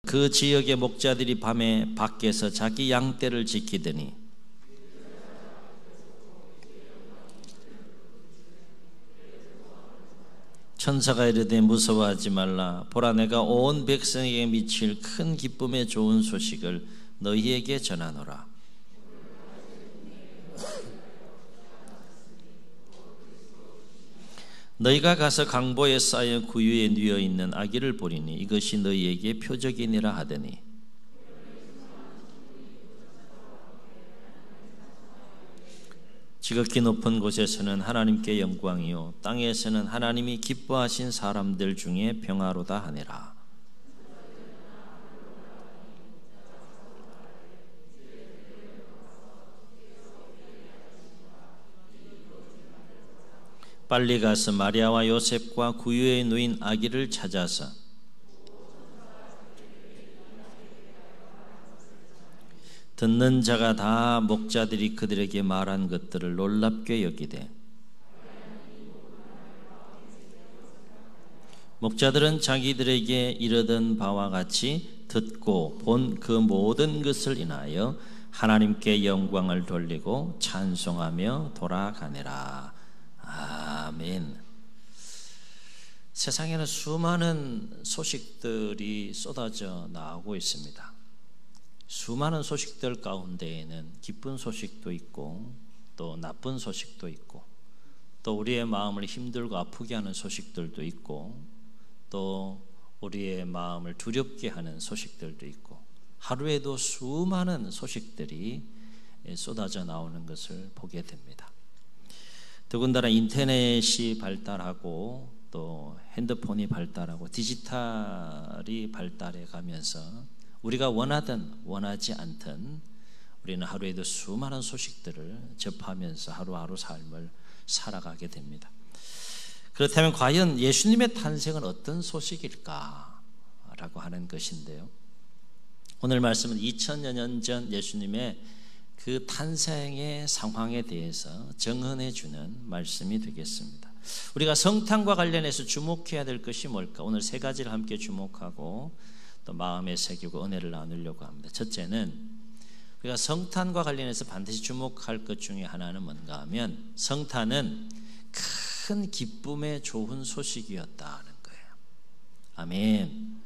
그 지역의 목자들이 밤에 밖에서 자기 양떼를 지키더니 천사가 이르되 무서워하지 말라. 보라, 내가 온 백성에게 미칠 큰 기쁨의 좋은 소식을 너희에게 전하노라. 너희가 가서 강보에 쌓여 구유에 누워 있는 아기를 보리니 이것이 너희에게 표적이니라 하더니 지극히 높은 곳에서는 하나님께 영광이요 땅에서는 하나님이 기뻐하신 사람들 중에 평화로다 하니라. 빨리 가서 마리아와 요셉과 구유에 누인 아기를 찾아서 듣는 자가 다 목자들이 그들에게 말한 것들을 놀랍게 여기되 목자들은 자기들에게 이르던 바와 같이 듣고 본 그 모든 것을 인하여 하나님께 영광을 돌리고 찬송하며 돌아가니라. 아멘. 세상에는 수많은 소식들이 쏟아져 나오고 있습니다. 수많은 소식들 가운데에는 기쁜 소식도 있고 또 나쁜 소식도 있고 또 우리의 마음을 힘들고 아프게 하는 소식들도 있고 또 우리의 마음을 두렵게 하는 소식들도 있고 하루에도 수많은 소식들이 쏟아져 나오는 것을 보게 됩니다. 더군다나 인터넷이 발달하고 또 핸드폰이 발달하고 디지털이 발달해 가면서 우리가 원하든 원하지 않든 우리는 하루에도 수많은 소식들을 접하면서 하루하루 삶을 살아가게 됩니다. 그렇다면 과연 예수님의 탄생은 어떤 소식일까? 라고 하는 것인데요. 오늘 말씀은 2000여 년 전 예수님의 그 탄생의 상황에 대해서 정언해 주는 말씀이 되겠습니다. 우리가 성탄과 관련해서 주목해야 될 것이 뭘까? 오늘 세 가지를 함께 주목하고 또 마음에 새기고 은혜를 나누려고 합니다. 첫째는 우리가 성탄과 관련해서 반드시 주목할 것 중에 하나는 뭔가 하면 성탄은 큰 기쁨의 좋은 소식이었다는 거예요. 아멘.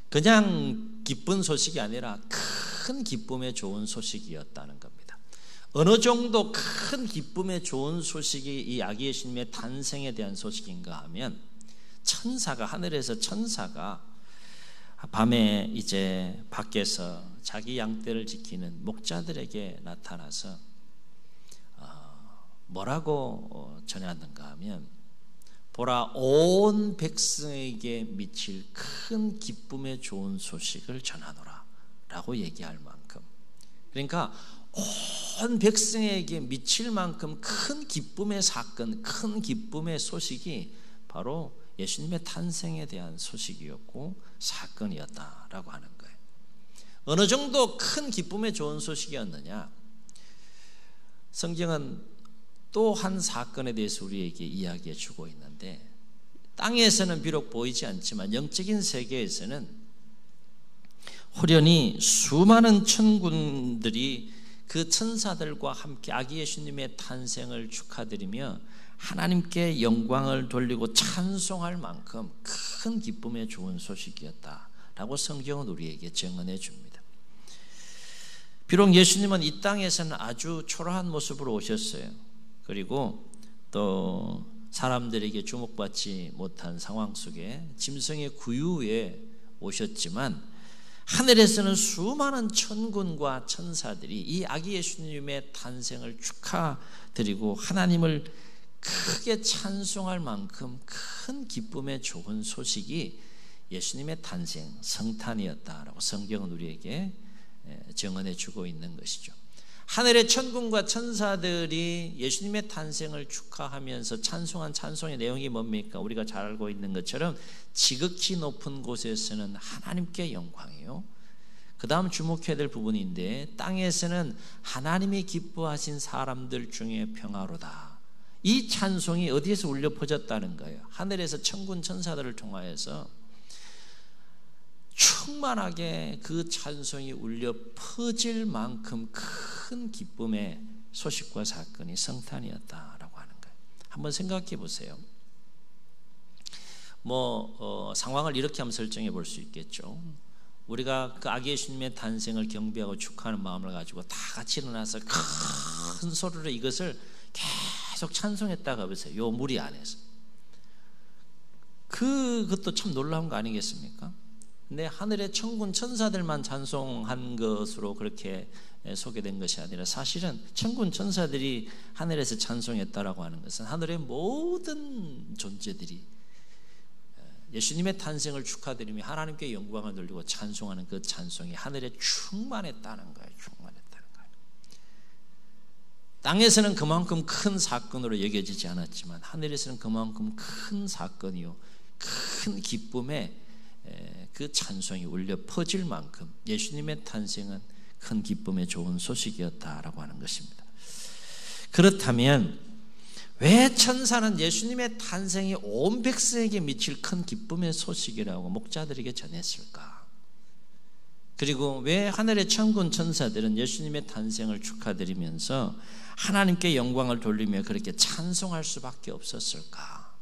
그냥 기쁜 소식이 아니라 큰 기쁨의 좋은 소식이었다는 겁니다. 어느 정도 큰 기쁨의 좋은 소식이 이 아기 예수님의 탄생에 대한 소식인가 하면 하늘에서 천사가 밤에 이제 밖에서 자기 양떼를 지키는 목자들에게 나타나서 뭐라고 전하는가 하면 보라, 온 백성에게 미칠 큰 기쁨의 좋은 소식을 전하노라 라고 얘기할 만큼, 그러니까 온 백성에게 미칠 만큼 큰 기쁨의 사건, 큰 기쁨의 소식이 바로 예수님의 탄생에 대한 소식이었고 사건이었다라고 하는 거예요. 어느 정도 큰 기쁨의 좋은 소식이었느냐? 성경은 또 한 사건에 대해서 우리에게 이야기해 주고 있는데, 땅에서는 비록 보이지 않지만 영적인 세계에서는 호련히 수많은 천군들이 그 천사들과 함께 아기 예수님의 탄생을 축하드리며 하나님께 영광을 돌리고 찬송할 만큼 큰 기쁨의 좋은 소식이었다라고 성경은 우리에게 증언해 줍니다. 비록 예수님은 이 땅에서는 아주 초라한 모습으로 오셨어요. 그리고 또 사람들에게 주목받지 못한 상황 속에 짐승의 구유에 오셨지만 하늘에서는 수많은 천군과 천사들이 이 아기 예수님의 탄생을 축하드리고 하나님을 크게 찬송할 만큼 큰 기쁨의 좋은 소식이 예수님의 탄생, 성탄이었다라고 성경은 우리에게 증언해 주고 있는 것이죠. 하늘의 천군과 천사들이 예수님의 탄생을 축하하면서 찬송한 찬송의 내용이 뭡니까? 우리가 잘 알고 있는 것처럼 지극히 높은 곳에서는 하나님께 영광이요, 그 다음 주목해야 될 부분인데 땅에서는 하나님이 기뻐하신 사람들 중에 평화로다. 이 찬송이 어디에서 울려 퍼졌다는 거예요? 하늘에서 천군 천사들을 통하여서 충만하게 그 찬송이 울려 퍼질 만큼 큰 기쁨의 소식과 사건이 성탄이었다라고 하는 거예요. 한번 생각해 보세요. 상황을 이렇게 한번 설정해 볼 수 있겠죠. 우리가 그 아기 예수님의 탄생을 경배하고 축하하는 마음을 가지고 다 같이 일어나서 큰 소리로 이것을 계속 찬송했다가 보세요. 요 무리 안에서. 그것도 참 놀라운 거 아니겠습니까? 근데 하늘의 천군 천사들만 찬송한 것으로 그렇게 소개된 것이 아니라 사실은 천군 천사들이 하늘에서 찬송했다라고 하는 것은 하늘의 모든 존재들이 예수님의 탄생을 축하드리며 하나님께 영광을 돌리고 찬송하는 그 찬송이 하늘에 충만했다는 거예요. 충만했다는 거예요. 땅에서는 그만큼 큰 사건으로 여겨지지 않았지만 하늘에서는 그만큼 큰 사건이요, 큰 기쁨의 그 찬송이 울려 퍼질 만큼 예수님의 탄생은 큰 기쁨의 좋은 소식이었다라고 하는 것입니다. 그렇다면 왜 천사는 예수님의 탄생이 온 백성에게 미칠 큰 기쁨의 소식이라고 목자들에게 전했을까? 그리고 왜 하늘의 천군 천사들은 예수님의 탄생을 축하드리면서 하나님께 영광을 돌리며 그렇게 찬송할 수밖에 없었을까?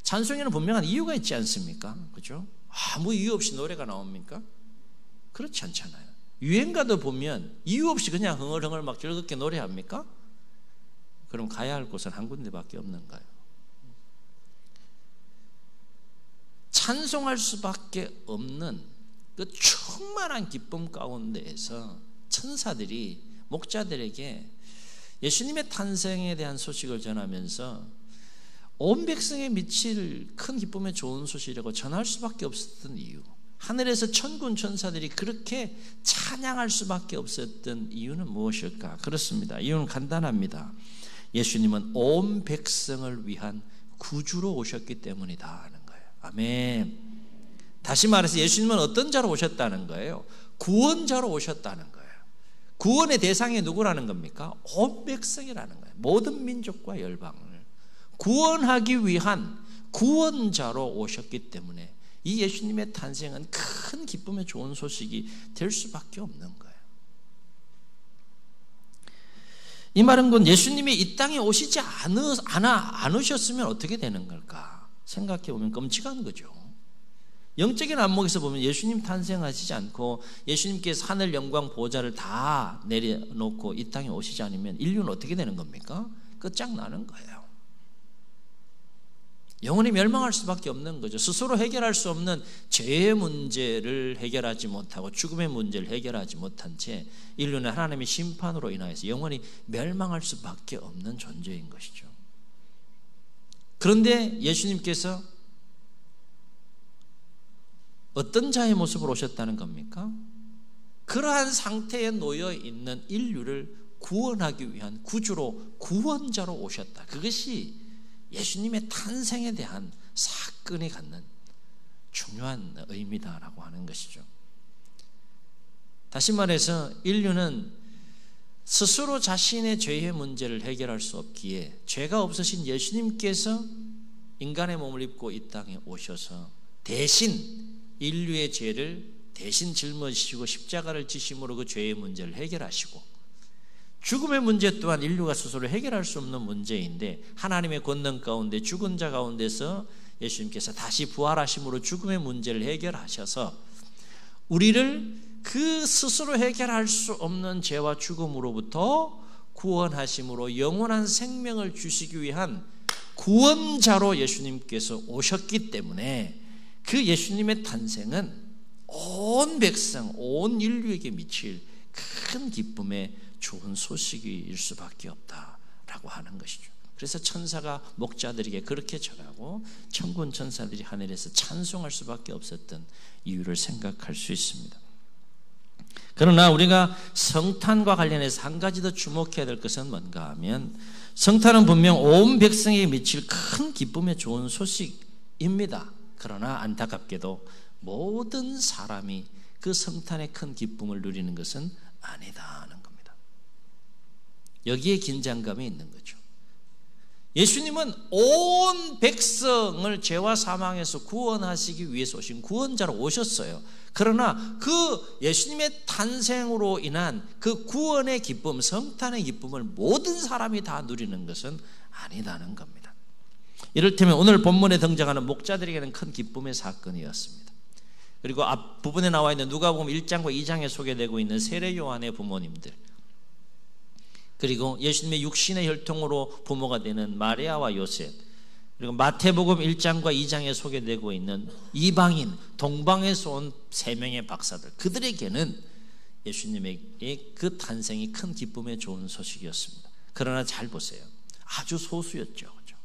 찬송에는 분명한 이유가 있지 않습니까? 그죠? 아무 이유 없이 노래가 나옵니까? 그렇지 않잖아요. 유행가도 보면 이유 없이 그냥 흥얼흥얼 막 즐겁게 노래합니까? 그럼 가야 할 곳은 한 군데밖에 없는가요? 찬송할 수밖에 없는 그 충만한 기쁨 가운데에서 천사들이 목자들에게 예수님의 탄생에 대한 소식을 전하면서 온 백성에 미칠 큰 기쁨의 좋은 소식이라고 전할 수밖에 없었던 이유, 하늘에서 천군 천사들이 그렇게 찬양할 수밖에 없었던 이유는 무엇일까? 그렇습니다. 이유는 간단합니다. 예수님은 온 백성을 위한 구주로 오셨기 때문이다 하는 거예요. 아멘. 다시 말해서 예수님은 어떤 자로 오셨다는 거예요? 구원자로 오셨다는 거예요. 구원의 대상이 누구라는 겁니까? 온 백성이라는 거예요. 모든 민족과 열방을 구원하기 위한 구원자로 오셨기 때문에 이 예수님의 탄생은 큰 기쁨의 좋은 소식이 될 수밖에 없는 거예요. 이 말은 곧 예수님이 이 땅에 오시지 않으셨으면 어떻게 되는 걸까? 생각해 보면 끔찍한 거죠. 영적인 안목에서 보면 예수님 탄생하시지 않고 예수님께서 하늘 영광 보좌를 다 내려놓고 이 땅에 오시지 않으면 인류는 어떻게 되는 겁니까? 끝장나는 거예요. 영원히 멸망할 수밖에 없는 거죠. 스스로 해결할 수 없는 죄의 문제를 해결하지 못하고 죽음의 문제를 해결하지 못한 채 인류는 하나님의 심판으로 인하여서 영원히 멸망할 수밖에 없는 존재인 것이죠. 그런데 예수님께서 어떤 자의 모습으로 오셨다는 겁니까? 그러한 상태에 놓여 있는 인류를 구원하기 위한 구주로, 구원자로 오셨다. 그것이 예수님의 탄생에 대한 사건이 갖는 중요한 의미다라고 하는 것이죠. 다시 말해서 인류는 스스로 자신의 죄의 문제를 해결할 수 없기에 죄가 없으신 예수님께서 인간의 몸을 입고 이 땅에 오셔서 대신 인류의 죄를 대신 짊어지시고 십자가를 지심으로 그 죄의 문제를 해결하시고 죽음의 문제 또한 인류가 스스로 해결할 수 없는 문제인데 하나님의 권능 가운데 죽은 자 가운데서 예수님께서 다시 부활하심으로 죽음의 문제를 해결하셔서 우리를 그 스스로 해결할 수 없는 죄와 죽음으로부터 구원하심으로 영원한 생명을 주시기 위한 구원자로 예수님께서 오셨기 때문에 그 예수님의 탄생은 온 백성, 온 인류에게 미칠 큰 기쁨의 좋은 소식일 수밖에 없다라고 하는 것이죠. 그래서 천사가 목자들에게 그렇게 전하고 천군 천사들이 하늘에서 찬송할 수밖에 없었던 이유를 생각할 수 있습니다. 그러나 우리가 성탄과 관련해서 한 가지 더 주목해야 될 것은 뭔가 하면 성탄은 분명 온 백성에게 미칠 큰 기쁨의 좋은 소식입니다. 그러나 안타깝게도 모든 사람이 그 성탄의 큰 기쁨을 누리는 것은 아니다 하는 겁니다. 여기에 긴장감이 있는 거죠. 예수님은 온 백성을 죄와 사망에서 구원하시기 위해서 오신 구원자로 오셨어요. 그러나 그 예수님의 탄생으로 인한 그 구원의 기쁨, 성탄의 기쁨을 모든 사람이 다 누리는 것은 아니다는 겁니다. 이를테면 오늘 본문에 등장하는 목자들에게는 큰 기쁨의 사건이었습니다. 그리고 앞부분에 나와 있는 누가복음 1장과 2장에 소개되고 있는 세례 요한의 부모님들, 그리고 예수님의 육신의 혈통으로 부모가 되는 마리아와 요셉, 그리고 마태복음 1장과 2장에 소개되고 있는 이방인, 동방에서 온 3명의 박사들, 그들에게는 예수님의 그 탄생이 큰 기쁨의 좋은 소식이었습니다. 그러나 잘 보세요. 아주 소수였죠. 그렇죠?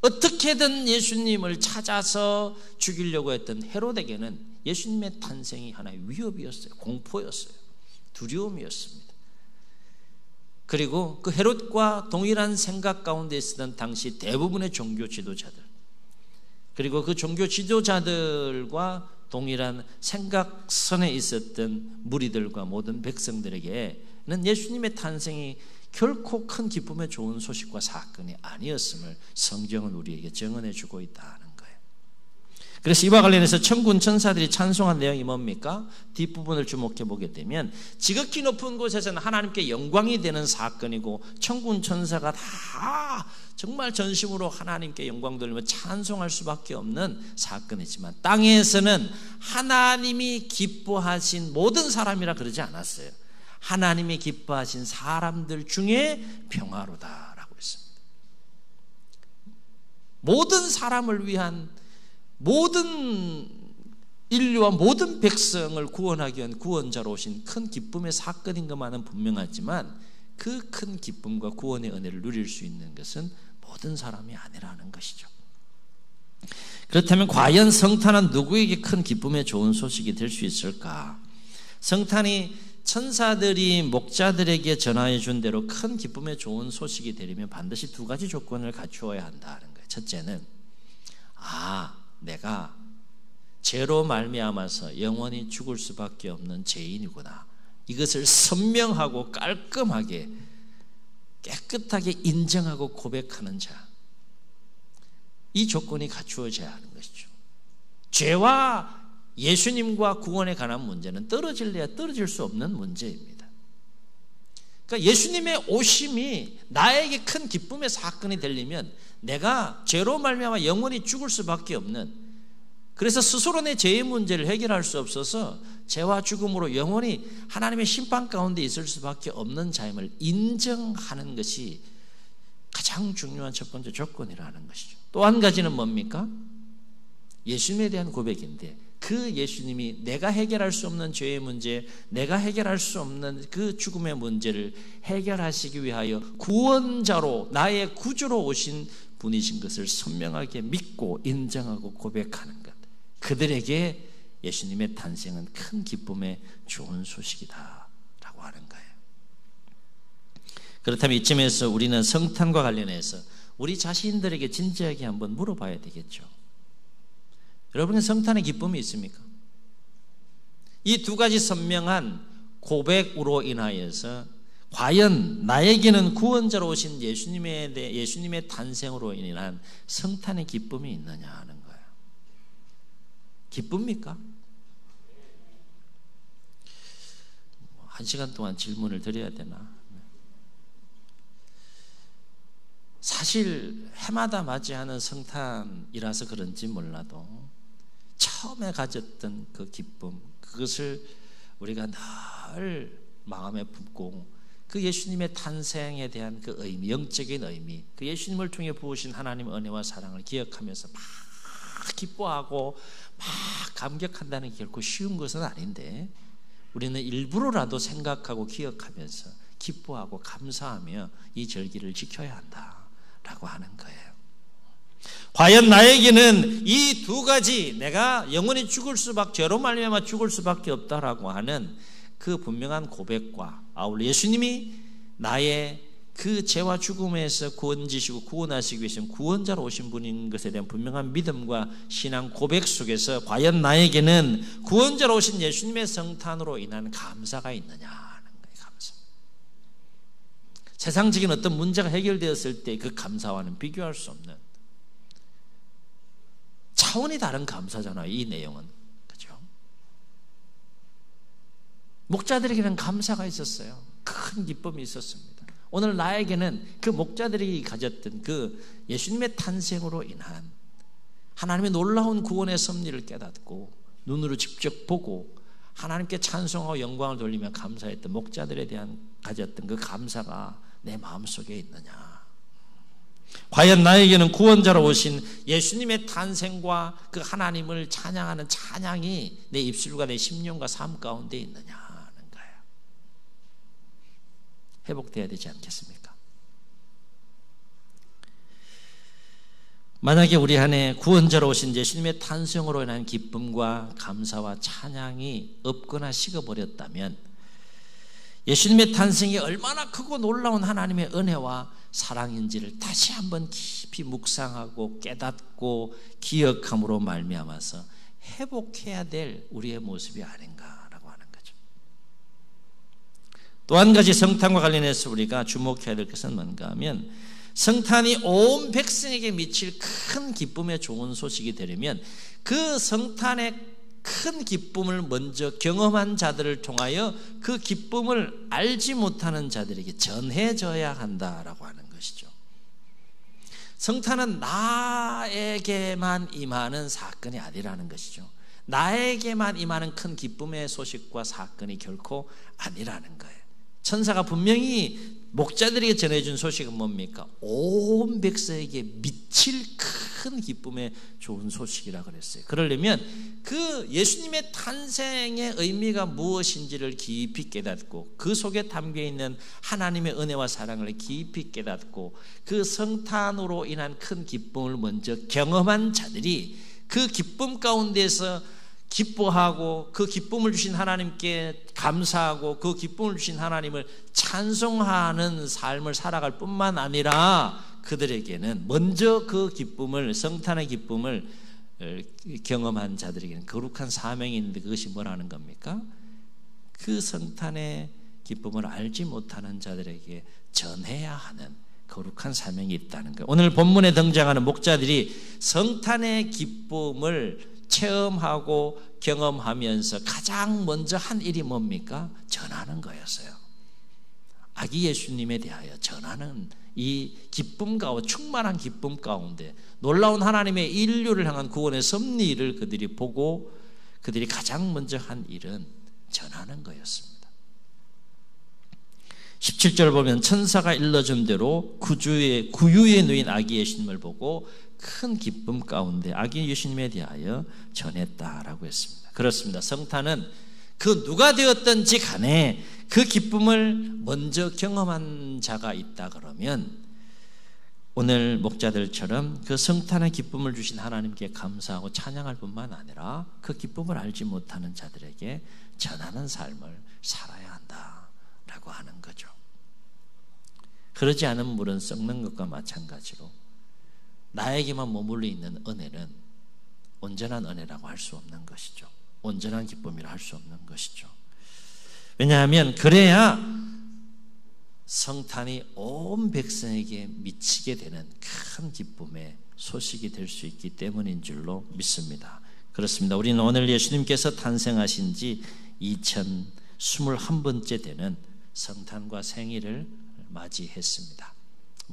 어떻게든 예수님을 찾아서 죽이려고 했던 헤롯에게는 예수님의 탄생이 하나의 위협이었어요. 공포였어요. 두려움이었습니다. 그리고 그 헤롯과 동일한 생각 가운데 있었던 당시 대부분의 종교 지도자들, 그리고 그 종교 지도자들과 동일한 생각선에 있었던 무리들과 모든 백성들에게는 예수님의 탄생이 결코 큰 기쁨의 좋은 소식과 사건이 아니었음을 성경은 우리에게 증언해 주고 있다는 거예요. 그래서 이와 관련해서 천군 천사들이 찬송한 내용이 뭡니까? 뒷부분을 주목해 보게 되면 지극히 높은 곳에서는 하나님께 영광이 되는 사건이고, 천군 천사가 다 정말 전심으로 하나님께 영광 돌리며 찬송할 수밖에 없는 사건이지만, 땅에서는 하나님이 기뻐하신 모든 사람이라 그러지 않았어요. 하나님이 기뻐하신 사람들 중에 평화로다라고 했습니다. 모든 사람을 위한, 모든 인류와 모든 백성을 구원하기 위한 구원자로 오신 큰 기쁨의 사건인 것만은 분명하지만, 그 큰 기쁨과 구원의 은혜를 누릴 수 있는 것은 모든 사람이 아니라는 것이죠. 그렇다면 과연 성탄은 누구에게 큰 기쁨의 좋은 소식이 될 수 있을까? 성탄이 천사들이 목자들에게 전하여 준 대로 큰 기쁨의 좋은 소식이 되려면 반드시 2가지 조건을 갖추어야 한다는 거예요. 첫째는, 내가 죄로 말미암아서 영원히 죽을 수밖에 없는 죄인이구나, 이것을 선명하고 깔끔하게 깨끗하게 인정하고 고백하는 자, 이 조건이 갖추어져야 하는 것이죠. 죄와 예수님과 구원에 관한 문제는 떨어질래야 떨어질 수 없는 문제입니다. 그러니까 예수님의 오심이 나에게 큰 기쁨의 사건이 되려면 내가 죄로 말미암아 영원히 죽을 수밖에 없는, 그래서 스스로 내 죄의 문제를 해결할 수 없어서 죄와 죽음으로 영원히 하나님의 심판 가운데 있을 수밖에 없는 자임을 인정하는 것이 가장 중요한 첫 번째 조건이라는 것이죠. 또 한 가지는 뭡니까? 예수님에 대한 고백인데, 그 예수님이 내가 해결할 수 없는 죄의 문제, 내가 해결할 수 없는 그 죽음의 문제를 해결하시기 위하여 구원자로, 나의 구주로 오신 분이신 것을 선명하게 믿고 인정하고 고백하는 것, 그들에게 예수님의 탄생은 큰 기쁨의 좋은 소식이다 라고 하는 거예요. 그렇다면 이쯤에서 우리는 성탄과 관련해서 우리 자신들에게 진지하게 한번 물어봐야 되겠죠. 여러분의 성탄의 기쁨이 있습니까? 이 2가지 선명한 고백으로 인하여서 과연 나에게는 구원자로 오신 예수님의 탄생으로 인한 성탄의 기쁨이 있느냐 하는 거예요. 기쁩니까? 1시간 동안 질문을 드려야 되나? 사실 해마다 맞이하는 성탄이라서 그런지 몰라도 처음에 가졌던 그 기쁨, 그것을 우리가 늘 마음에 품고, 그 예수님의 탄생에 대한 그 의미, 영적인 의미, 그 예수님을 통해 부으신 하나님의 은혜와 사랑을 기억하면서 막 기뻐하고 막 감격한다는 게 결코 쉬운 것은 아닌데, 우리는 일부러라도 생각하고 기억하면서 기뻐하고 감사하며 이 절기를 지켜야 한다라고 하는 거예요. 과연 나에게는 이 2가지, 내가 영원히 죄로 말미암아 죽을 수밖에 없다라고 하는 그 분명한 고백과 아울러 예수님이 나의 그 죄와 죽음에서 구원지시고 구원하시기 위해서 구원자로 오신 분인 것에 대한 분명한 믿음과 신앙 고백 속에서 과연 나에게는 구원자로 오신 예수님의 성탄으로 인한 감사가 있느냐 하는 거예요. 감사. 세상적인 어떤 문제가 해결되었을 때 그 감사와는 비교할 수 없는 차원이 다른 감사잖아요. 이 내용은. 그죠? 목자들에게는 감사가 있었어요. 큰 기쁨이 있었습니다. 오늘 나에게는 그 목자들이 가졌던 그 예수님의 탄생으로 인한 하나님의 놀라운 구원의 섭리를 깨닫고 눈으로 직접 보고 하나님께 찬송하고 영광을 돌리며 감사했던 목자들에 대한 가졌던 그 감사가 내 마음속에 있느냐. 과연 나에게는 구원자로 오신 예수님의 탄생과 그 하나님을 찬양하는 찬양이 내 입술과 내 심령과 삶 가운데 있느냐 하는 거예요. 회복되어야 되지 않겠습니까? 만약에 우리 안에 구원자로 오신 예수님의 탄생으로 인한 기쁨과 감사와 찬양이 없거나 식어버렸다면 예수님의 탄생이 얼마나 크고 놀라운 하나님의 은혜와 사랑인지를 다시 한번 깊이 묵상하고 깨닫고 기억함으로 말미암아서 회복해야 될 우리의 모습이 아닌가라고 하는 거죠. 또 한 가지 성탄과 관련해서 우리가 주목해야 될 것은 뭔가 하면 성탄이 온 백성에게 미칠 큰 기쁨의 좋은 소식이 되려면 그 성탄의 큰 기쁨을 먼저 경험한 자들을 통하여 그 기쁨을 알지 못하는 자들에게 전해져야 한다라고 하는 것이죠. 성탄은 나에게만 임하는 사건이 아니라는 것이죠. 나에게만 임하는 큰 기쁨의 소식과 사건이 결코 아니라는 거예요. 천사가 분명히 목자들에게 전해준 소식은 뭡니까? 온 백성에게 미칠 큰 기쁨의 좋은 소식이라 그랬어요. 그러려면 그 예수님의 탄생의 의미가 무엇인지를 깊이 깨닫고 그 속에 담겨있는 하나님의 은혜와 사랑을 깊이 깨닫고 그 성탄으로 인한 큰 기쁨을 먼저 경험한 자들이 그 기쁨 가운데서 기뻐하고 그 기쁨을 주신 하나님께 감사하고 그 기쁨을 주신 하나님을 찬송하는 삶을 살아갈 뿐만 아니라 그들에게는 먼저 그 기쁨을 성탄의 기쁨을 경험한 자들에게는 거룩한 사명이 있는데 그것이 뭐라는 겁니까? 그 성탄의 기쁨을 알지 못하는 자들에게 전해야 하는 거룩한 사명이 있다는 거예요. 오늘 본문에 등장하는 목자들이 성탄의 기쁨을 체험하고 경험하면서 가장 먼저 한 일이 뭡니까? 전하는 거였어요. 아기 예수님에 대하여 전하는 이 기쁨 가운데, 충만한 기쁨 가운데 놀라운 하나님의 인류를 향한 구원의 섭리를 그들이 보고 그들이 가장 먼저 한 일은 전하는 거였습니다. 17절 보면 천사가 일러준 대로 구유에 누인 아기 예수님을 보고 큰 기쁨 가운데 아기 예수님에 대하여 전했다라고 했습니다. 그렇습니다. 성탄은 그 누가 되었든지 간에 그 기쁨을 먼저 경험한 자가 있다 그러면 오늘 목자들처럼 그 성탄의 기쁨을 주신 하나님께 감사하고 찬양할 뿐만 아니라 그 기쁨을 알지 못하는 자들에게 전하는 삶을 살아야 한다라고 하는 거죠. 그러지 않으면 물은 썩는 것과 마찬가지로 나에게만 머물러 있는 은혜는 온전한 은혜라고 할 수 없는 것이죠. 온전한 기쁨이라 할 수 없는 것이죠. 왜냐하면 그래야 성탄이 온 백성에게 미치게 되는 큰 기쁨의 소식이 될 수 있기 때문인 줄로 믿습니다. 그렇습니다. 우리는 오늘 예수님께서 탄생하신 지 2021번째 되는 성탄과 생일을 맞이했습니다.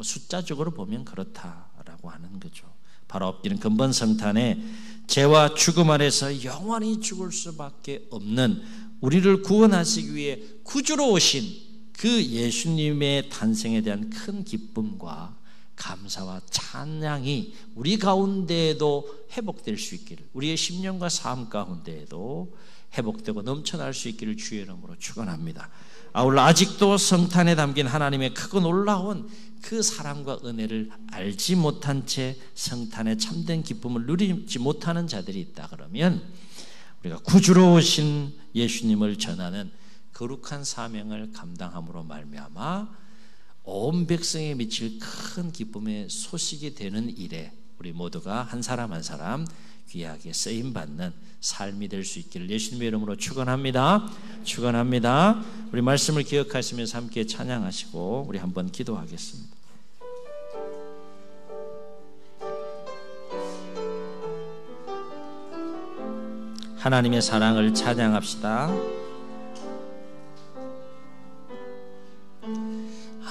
숫자적으로 보면 그렇다라고 하는 거죠. 바로 엎드린 근본 성탄에 죄와 죽음 아래서 영원히 죽을 수밖에 없는 우리를 구원하시기 위해 구주로 오신 그 예수님의 탄생에 대한 큰 기쁨과 감사와 찬양이 우리 가운데에도 회복될 수 있기를, 우리의 심령과 삶 가운데에도 회복되고 넘쳐날 수 있기를 주의 이름으로 축원합니다. 아울러 아직도 성탄에 담긴 하나님의 크고 놀라운 그 사랑과 은혜를 알지 못한 채 성탄의 참된 기쁨을 누리지 못하는 자들이 있다 그러면 우리가 구주로 오신 예수님을 전하는 거룩한 사명을 감당함으로 말미암아 온 백성에 미칠 큰 기쁨의 소식이 되는 일에 우리 모두가 한 사람 한 사람 귀하게 쓰임받는 삶이 될 수 있기를 예수님의 이름으로 축원합니다. 축원합니다. 우리 말씀을 기억하시면서 함께 찬양하시고 우리 한번 기도하겠습니다. 하나님의 사랑을 찬양합시다.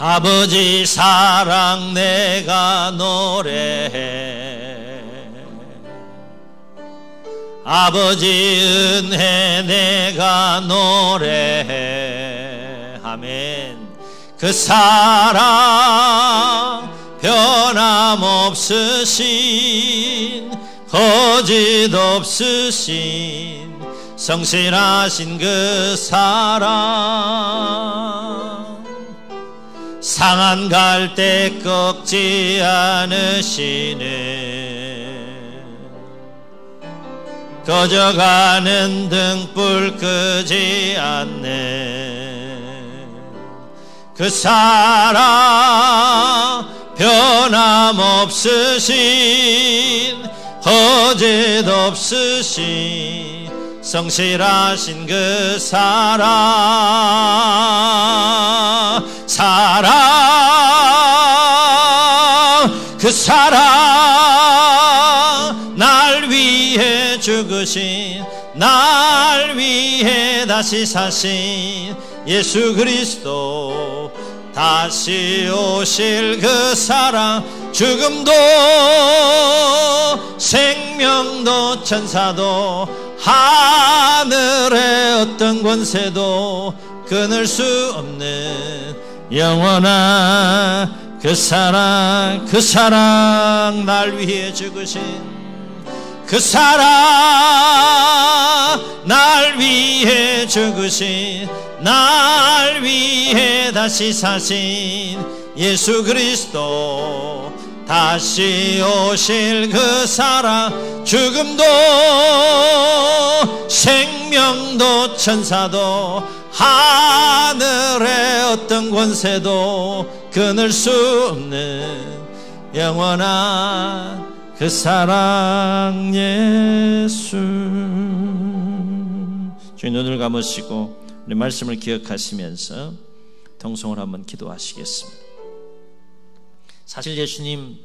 아버지 사랑 내가 노래해, 아버지 은혜 내가 노래해. 아멘. 그 사랑 변함없으신 거짓 없으신 성실하신 그 사랑, 상한 갈 때 꺾지 않으시는, 꺼져가는 등불 끄지 않는 그 사랑 변함없으신 거짓 없으신 성실하신 그 사랑, 그 사랑 날 위해 죽으신, 날 위해 다시 사신 예수 그리스도, 다시 오실 그 사랑, 죽음도 생명도 천사도 하늘의 어떤 권세도 끊을 수 없는 영원한 그 사랑, 그 사랑 날 위해 죽으신 그 사랑, 날 위해 죽으신, 날 위해 다시 사신 예수 그리스도, 다시 오실 그 사랑, 죽음도 생명도 천사도 하늘의 어떤 권세도 끊을 수 없는 영원한 그 사랑 예수. 주님 눈을 감으시고 우리 말씀을 기억하시면서 통성으로 한번 기도하시겠습니다. 사실 예수님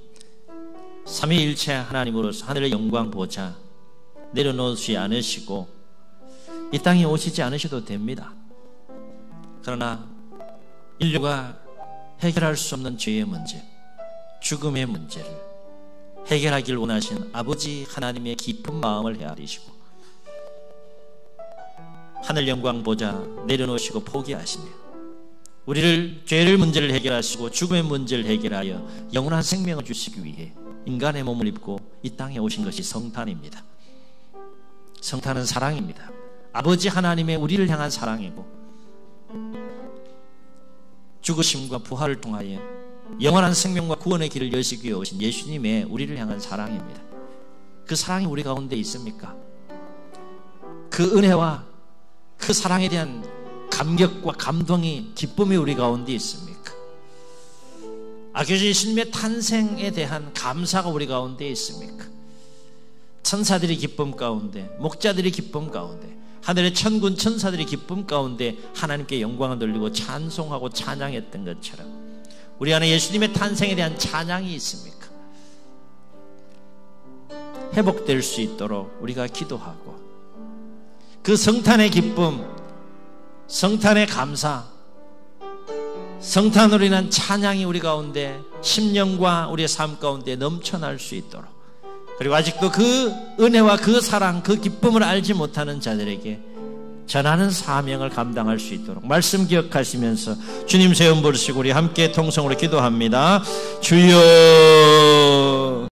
삼위일체 하나님으로서 하늘의 영광 보좌 내려놓지 않으시고 이 땅에 오시지 않으셔도 됩니다. 그러나 인류가 해결할 수 없는 죄의 문제, 죽음의 문제를 해결하길 원하신 아버지 하나님의 깊은 마음을 헤아리시고 하늘 영광 보좌 내려놓으시고 포기하시며 우리를 죄를 문제를 해결하시고 죽음의 문제를 해결하여 영원한 생명을 주시기 위해 인간의 몸을 입고 이 땅에 오신 것이 성탄입니다. 성탄은 사랑입니다. 아버지 하나님의 우리를 향한 사랑이고 죽으심과 부활을 통하여 영원한 생명과 구원의 길을 여시기 위해 오신 예수님의 우리를 향한 사랑입니다. 그 사랑이 우리 가운데 있습니까? 그 은혜와 그 사랑에 대한 감격과 감동이, 기쁨이 우리 가운데 있습니까? 아교주 예수님의 탄생에 대한 감사가 우리 가운데 있습니까? 천사들이 기쁨 가운데, 목자들이 기쁨 가운데, 하늘의 천군 천사들이 기쁨 가운데 하나님께 영광을 돌리고 찬송하고 찬양했던 것처럼 우리 안에 예수님의 탄생에 대한 찬양이 있습니까? 회복될 수 있도록 우리가 기도하고 그 성탄의 기쁨, 성탄의 감사, 성탄으로 인한 찬양이 우리 가운데, 심령과 우리의 삶 가운데 넘쳐날 수 있도록, 그리고 아직도 그 은혜와 그 사랑, 그 기쁨을 알지 못하는 자들에게 전하는 사명을 감당할 수 있도록 말씀 기억하시면서 주님 세움 부르시고 우리 함께 통성으로 기도합니다. 주여